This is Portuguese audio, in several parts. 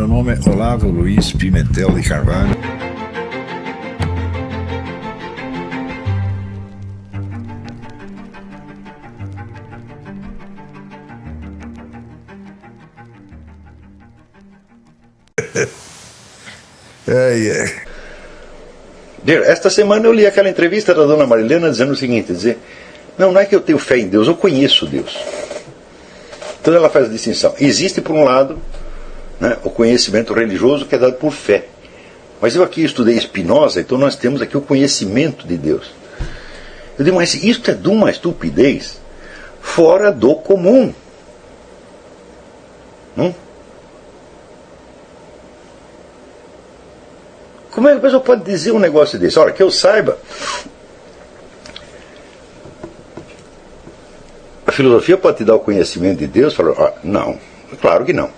Meu nome é Olavo Luiz Pimentel de Carvalho. Esta semana eu li aquela entrevista da dona Marilena dizendo o seguinte, não é que eu tenho fé em Deus, eu conheço Deus. Então ela faz a distinção. Existe, por um lado, né, o conhecimento religioso que é dado por fé. Mas eu aqui estudei Spinoza, então nós temos aqui o conhecimento de Deus. Eu digo, mas isto é de uma estupidez fora do comum. Como é que a pessoa pode dizer um negócio desse? Olha, que eu saiba, a filosofia pode te dar o conhecimento de Deus? Não, claro que não.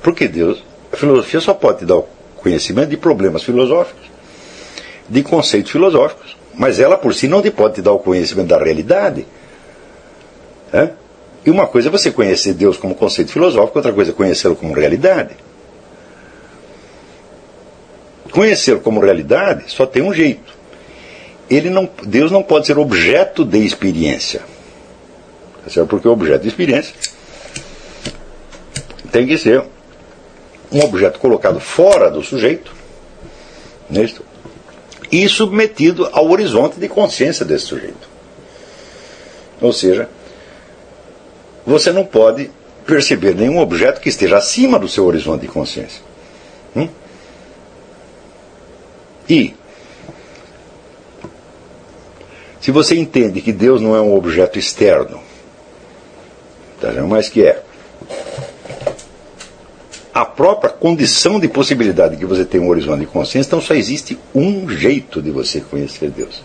Porque Deus, a filosofia só pode te dar o conhecimento de problemas filosóficos, de conceitos filosóficos, mas ela por si não pode te dar o conhecimento da realidade. E uma coisa é você conhecer Deus como conceito filosófico, outra coisa é conhecê-lo como realidade. Conhecê-lo como realidade só tem um jeito. Deus não pode ser objeto de experiência. Porque o objeto de experiência tem que ser um objeto colocado fora do sujeito, e submetido ao horizonte de consciência desse sujeito. Ou seja, você não pode perceber nenhum objeto que esteja acima do seu horizonte de consciência. E se você entende que Deus não é um objeto externo, mas que é a própria condição de possibilidade que você tem um horizonte de consciência, então só existe um jeito de você conhecer Deus.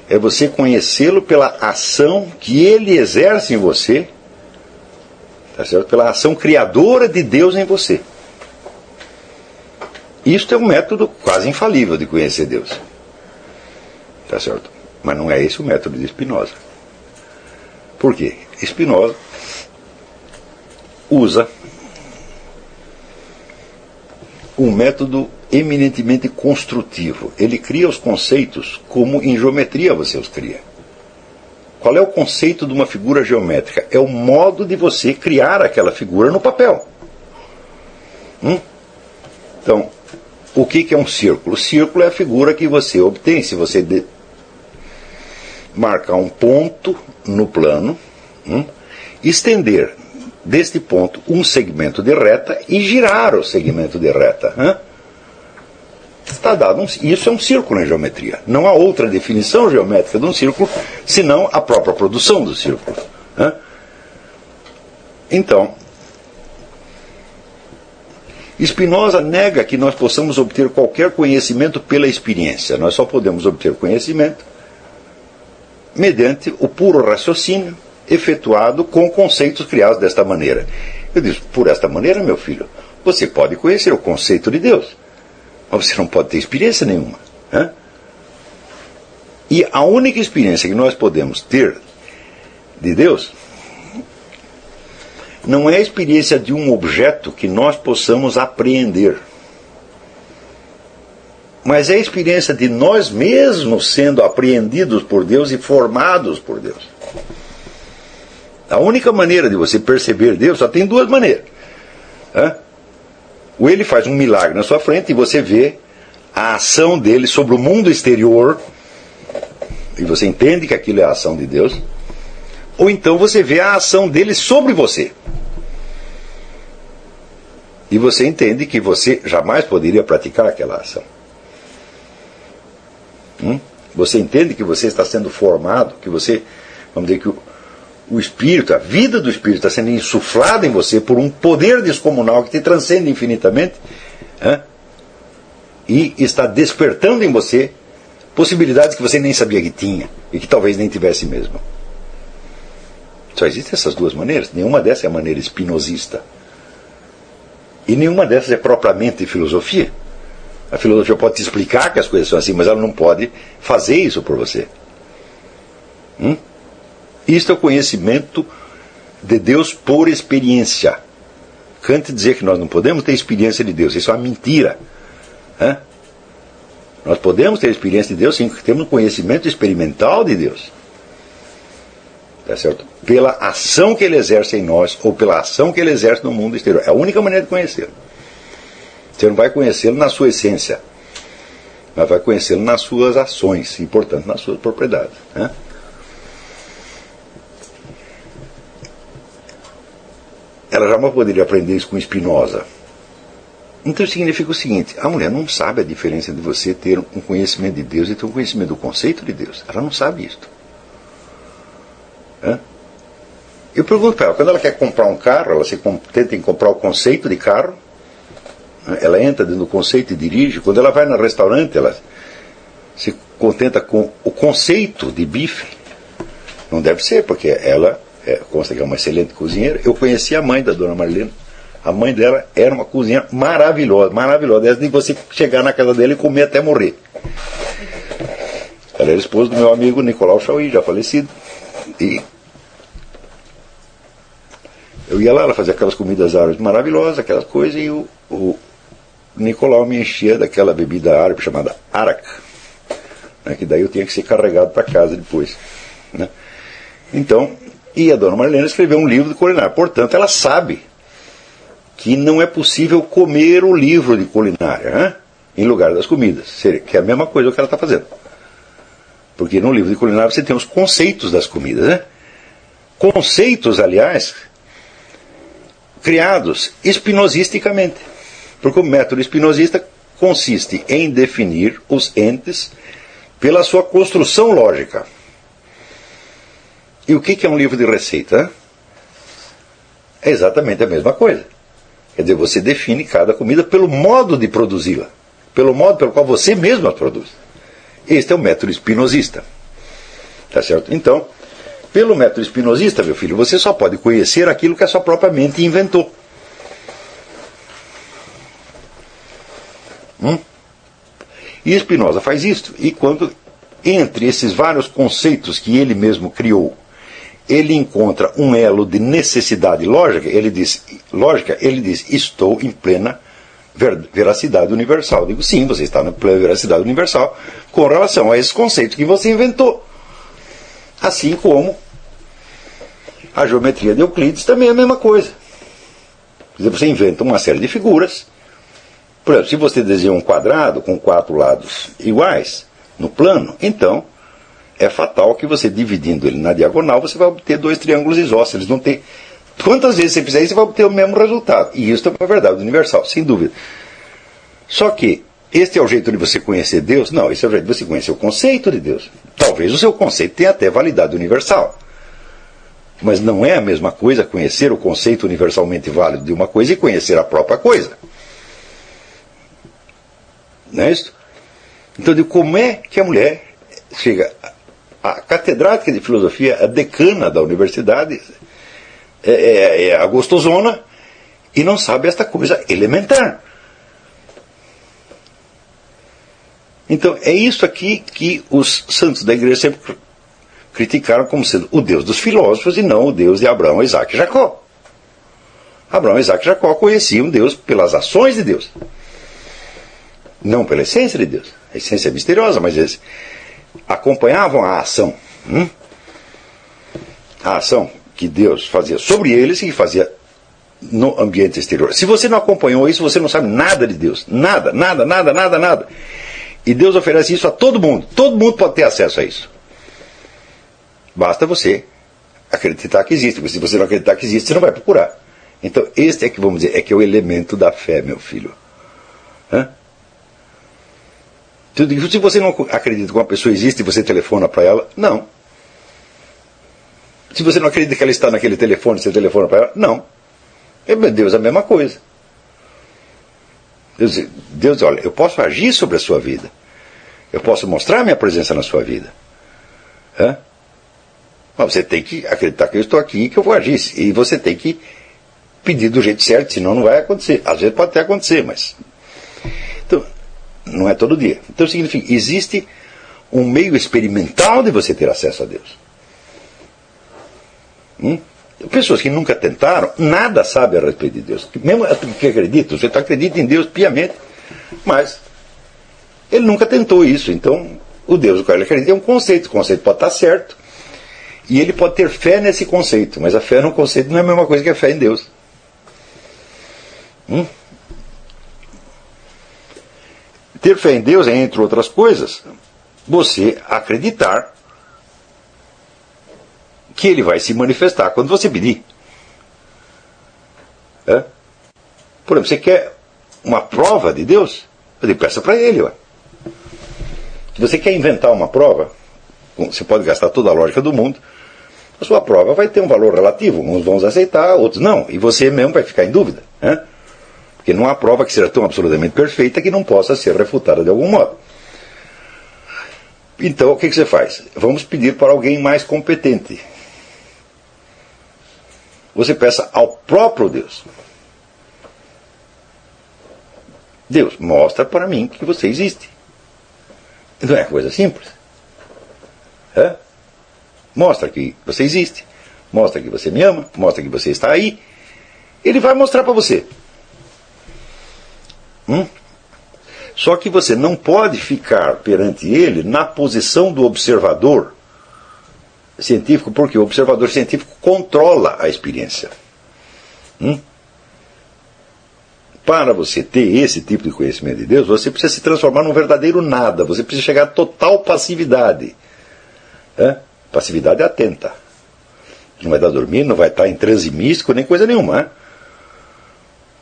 É você conhecê-lo pela ação que ele exerce em você, pela ação criadora de Deus em você. Isto é um método quase infalível de conhecer Deus. Mas não é esse o método de Spinoza. Por quê? Spinoza usa um método eminentemente construtivo. Ele cria os conceitos como em geometria você os cria. Qual é o conceito de uma figura geométrica? É o modo de você criar aquela figura no papel. Então, o que é um círculo? O círculo é a figura que você obtém se você marcar um ponto no plano, estender deste ponto um segmento de reta e girar o segmento de reta. Está dado isso é um círculo em geometria. Não há outra definição geométrica de um círculo senão a própria produção do círculo. Então, Spinoza nega que nós possamos obter qualquer conhecimento pela experiência. Nós só podemos obter conhecimento mediante o puro raciocínio efetuado com conceitos criados desta maneira. Eu disse, por esta maneira, meu filho, você pode conhecer o conceito de Deus, mas você não pode ter experiência nenhuma. E a única experiência que nós podemos ter de Deus não é a experiência de um objeto que nós possamos apreender, mas é a experiência de nós mesmos sendo apreendidos por Deus e formados por Deus. A única maneira de você perceber Deus só tem duas maneiras. Ou ele faz um milagre na sua frente e você vê a ação dele sobre o mundo exterior e você entende que aquilo é a ação de Deus, ou então você vê a ação dele sobre você e você entende que você jamais poderia praticar aquela ação. Você entende que você está sendo formado, que você, vamos dizer que o espírito, a vida do espírito está sendo insuflada em você por um poder descomunal que te transcende infinitamente, e está despertando em você possibilidades que você nem sabia que tinha e que talvez nem tivesse mesmo. Só existem essas duas maneiras. Nenhuma dessas é a maneira espinosista. E nenhuma dessas é propriamente filosofia. A filosofia pode te explicar que as coisas são assim, mas ela não pode fazer isso por você. Isto é o conhecimento de Deus por experiência. Kant dizia que nós não podemos ter experiência de Deus. Isso é uma mentira. Nós podemos ter experiência de Deus, sim, porque temos um conhecimento experimental de Deus. Tá certo? Pela ação que Ele exerce em nós, ou pela ação que Ele exerce no mundo exterior. É a única maneira de conhecê-lo. Você não vai conhecê-lo na sua essência, mas vai conhecê-lo nas suas ações e, portanto, nas suas propriedades. Ela jamais poderia aprender isso com Spinoza. Então significa o seguinte: a mulher não sabe a diferença de você ter um conhecimento de Deus e ter um conhecimento do conceito de Deus. Ela não sabe isso. Eu pergunto para ela, quando ela quer comprar um carro, ela se contenta em comprar o conceito de carro, ela entra dentro do conceito e dirige. Quando ela vai no restaurante, ela se contenta com o conceito de bife. Não deve ser, porque ela consta que é uma excelente cozinheira. Eu conheci a mãe da dona Marilena. A mãe dela era uma cozinheira maravilhosa, maravilhosa. Desde você chegar na casa dela e comer até morrer. Ela era esposa do meu amigo Nicolau Chauí, já falecido. E eu ia lá, ela fazia aquelas comidas árabes maravilhosas, aquelas coisas, e o Nicolau me enchia daquela bebida árabe chamada arak, que daí eu tinha que ser carregado para casa depois. Então, e a dona Marilena escreveu um livro de culinária. Portanto, ela sabe que não é possível comer o livro de culinária em lugar das comidas, que é a mesma coisa que ela está fazendo. Porque no livro de culinária você tem os conceitos das comidas. Conceitos, aliás, criados espinosisticamente. Porque o método espinosista consiste em definir os entes pela sua construção lógica. E o que é um livro de receita? É exatamente a mesma coisa. Quer dizer, você define cada comida pelo modo de produzi-la, pelo modo pelo qual você mesmo a produz. Este é o método espinosista. Tá certo? Então, pelo método espinosista, meu filho, você só pode conhecer aquilo que a sua própria mente inventou. E Spinoza faz isso. E quando, entre esses vários conceitos que ele mesmo criou, ele encontra um elo de necessidade lógica, ele diz, estou em plena veracidade universal. Eu digo, sim, você está na plena veracidade universal com relação a esses conceitos que você inventou. Assim como a geometria de Euclides também é a mesma coisa. Quer dizer, você inventa uma série de figuras. Por exemplo, se você desenha um quadrado com 4 lados iguais no plano, então é fatal que você, dividindo ele na diagonal, você vai obter 2 triângulos isósceles. Não tem... Quantas vezes você fizer isso, você vai obter o mesmo resultado. E isso é uma verdade universal, sem dúvida. Só que este é o jeito de você conhecer Deus? Não, esse é o jeito de você conhecer o conceito de Deus. Talvez o seu conceito tenha até validade universal. Mas não é a mesma coisa conhecer o conceito universalmente válido de uma coisa e conhecer a própria coisa. Não é isso? Então, eu digo, como é que a mulher chega... A catedrática de filosofia, a decana da universidade, é a gostosona e não sabe esta coisa elementar. Então, é isso aqui que os santos da igreja sempre criticaram como sendo o Deus dos filósofos e não o Deus de Abraão, Isaac e Jacó. Abraão, Isaac e Jacó conheciam Deus pelas ações de Deus, não pela essência de Deus. A essência é misteriosa, mas eles acompanhavam a ação. A ação que Deus fazia sobre eles e que fazia no ambiente exterior. Se você não acompanhou isso, você não sabe nada de Deus. Nada, nada, nada, nada, nada. E Deus oferece isso a todo mundo. Todo mundo pode ter acesso a isso. Basta você acreditar que existe. Porque se você não acreditar que existe, você não vai procurar. Então, este é que, vamos dizer, é o elemento da fé, meu filho. Se você não acredita que uma pessoa existe e você telefona para ela, não. Se você não acredita que ela está naquele telefone, você telefona para ela, não. Deus é a mesma coisa. Deus diz, olha, eu posso agir sobre a sua vida. Eu posso mostrar minha presença na sua vida. Mas você tem que acreditar que eu estou aqui e que eu vou agir. E você tem que pedir do jeito certo, senão não vai acontecer. Às vezes pode até acontecer, mas... Então, não é todo dia. Então significa, existe um meio experimental de você ter acesso a Deus. Pessoas que nunca tentaram, nada sabem a respeito de Deus. Mesmo que acreditam, você acredita em Deus piamente, mas ele nunca tentou isso. Então, o Deus do qual ele acredita é um conceito. O conceito pode estar certo, e ele pode ter fé nesse conceito, mas a fé no conceito não é a mesma coisa que a fé em Deus. Ter fé em Deus é, entre outras coisas, você acreditar que ele vai se manifestar quando você pedir. Por exemplo, você quer uma prova de Deus? Peça para ele. Se você quer inventar uma prova, você pode gastar toda a lógica do mundo, a sua prova vai ter um valor relativo. Uns vão aceitar, outros não. E você mesmo vai ficar em dúvida. Porque não há prova que seja tão absolutamente perfeita que não possa ser refutada de algum modo. Então, o que você faz? Vamos pedir para alguém mais competente. Você peça ao próprio Deus. Deus, mostra para mim que você existe. Não é coisa simples. Mostra que você existe. Mostra que você me ama. Mostra que você está aí. Ele vai mostrar para você. Só que você não pode ficar perante ele na posição do observador científico, porque o observador científico controla a experiência. Para você ter esse tipo de conhecimento de Deus, você precisa se transformar num verdadeiro nada. Você precisa chegar a total passividade. Passividade atenta. Não vai estar dormindo, não vai estar em transe místico, nem coisa nenhuma.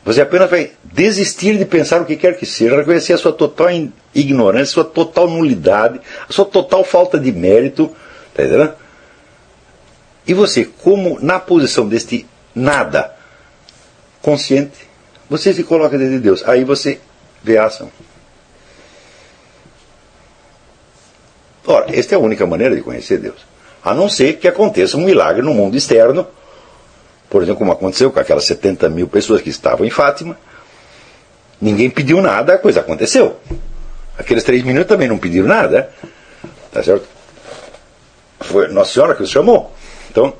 Você apenas vai desistir de pensar o que quer que seja, reconhecer a sua total ignorância, a sua total nulidade, a sua total falta de mérito. Está entendendo? E você, como na posição deste nada consciente, você se coloca diante de Deus. Aí você vê a ação. Ora, esta é a única maneira de conhecer Deus. A não ser que aconteça um milagre no mundo externo, por exemplo, como aconteceu com aquelas 70 mil pessoas que estavam em Fátima. Ninguém pediu nada, a coisa aconteceu. Aqueles 3 meninos também não pediram nada. Tá certo? Foi Nossa Senhora que os chamou. Então,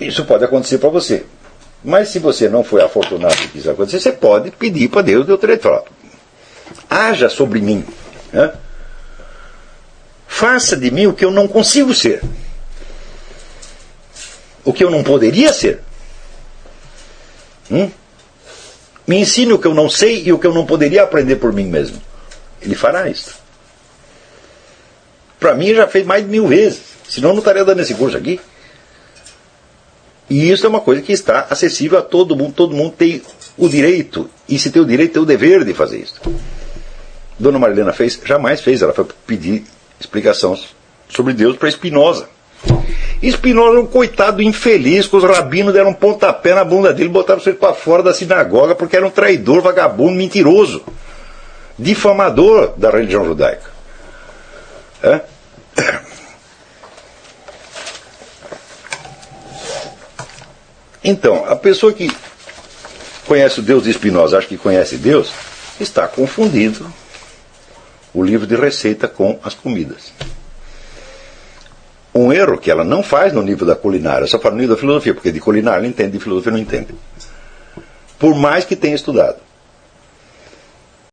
isso pode acontecer para você. Mas se você não foi afortunado que isso acontecer, você pode pedir para Deus de outra falar: haja sobre mim. Faça de mim o que eu não consigo ser. O que eu não poderia ser. Me ensine o que eu não sei e o que eu não poderia aprender por mim mesmo. Ele fará isso. Para mim já fez mais de 1000 vezes. Senão eu não estaria dando esse curso aqui. E isso é uma coisa que está acessível a todo mundo. Todo mundo tem o direito. E se tem o direito, tem o dever de fazer isso. Dona Marilena fez? Jamais fez. Ela foi pedir explicação sobre Deus para Spinoza. Spinoza era um coitado infeliz, que os rabinos deram um pontapé na bunda dele e botaram ele para fora da sinagoga porque era um traidor, vagabundo, mentiroso, difamador da religião judaica. Então, a pessoa que conhece o Deus de Spinoza, acha que conhece Deus, está confundindo o livro de receita com as comidas. Um erro que ela não faz no nível da culinária, só faz no nível da filosofia, porque de culinária ela entende, de filosofia não entende. Por mais que tenha estudado.